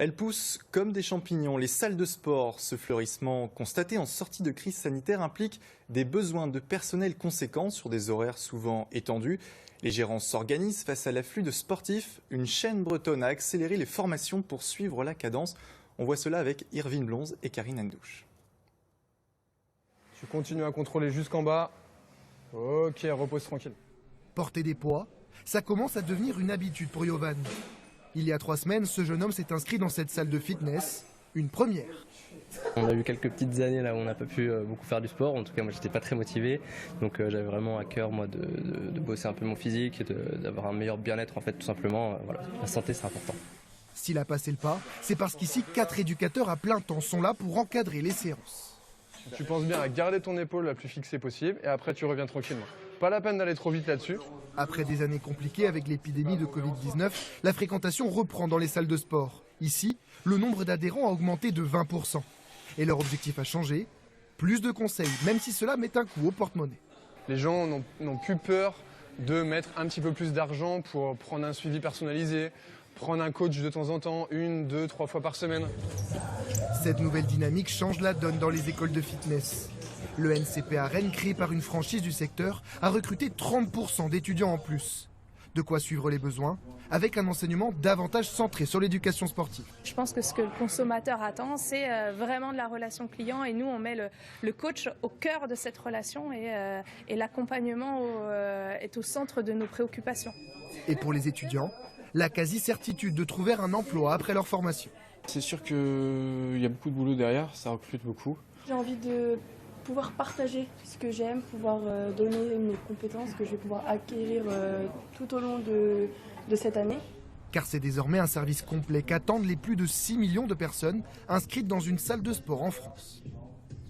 Elles poussent comme des champignons. Les salles de sport, ce fleurissement constaté en sortie de crise sanitaire implique des besoins de personnel conséquents sur des horaires souvent étendus. Les gérants s'organisent face à l'afflux de sportifs. Une chaîne bretonne a accéléré les formations pour suivre la cadence. On voit cela avec Irvine Blonze et Karine Andouche. Tu continues à contrôler jusqu'en bas. Ok, repose tranquille. Porter des poids, ça commence à devenir une habitude pour Jovan. Il y a 3 semaines, ce jeune homme s'est inscrit dans cette salle de fitness, une première. On a eu quelques petites années là où on n'a pas pu beaucoup faire du sport, en tout cas moi j'étais pas très motivé, donc j'avais vraiment à cœur moi de bosser un peu mon physique, d'avoir un meilleur bien-être en fait tout simplement, voilà. La santé c'est important. S'il a passé le pas, c'est parce qu'ici 4 éducateurs à plein temps sont là pour encadrer les séances. Tu penses bien à garder ton épaule la plus fixée possible et après tu reviens tranquillement. Pas la peine d'aller trop vite là-dessus. Après des années compliquées avec l'épidémie de Covid-19, la fréquentation reprend dans les salles de sport. Ici, le nombre d'adhérents a augmenté de 20%. Et leur objectif a changé, plus de conseils, même si cela met un coup au porte-monnaie. Les gens n'ont plus peur de mettre un petit peu plus d'argent pour prendre un suivi personnalisé, prendre un coach de temps en temps, 1, 2, 3 fois par semaine. Cette nouvelle dynamique change la donne dans les écoles de fitness. Le NCP à Rennes, créé par une franchise du secteur, a recruté 30% d'étudiants en plus. De quoi suivre les besoins, avec un enseignement davantage centré sur l'éducation sportive. Je pense que ce que le consommateur attend, c'est vraiment de la relation client et nous, on met le coach au cœur de cette relation et l'accompagnement est au centre de nos préoccupations. Et pour les étudiants, la quasi-certitude de trouver un emploi après leur formation. C'est sûr qu'il y a beaucoup de boulot derrière, ça recrute beaucoup. J'ai envie de pouvoir partager ce que j'aime, pouvoir donner mes compétences que je vais pouvoir acquérir tout au long de cette année. Car c'est désormais un service complet qu'attendent les plus de 6 millions de personnes inscrites dans une salle de sport en France.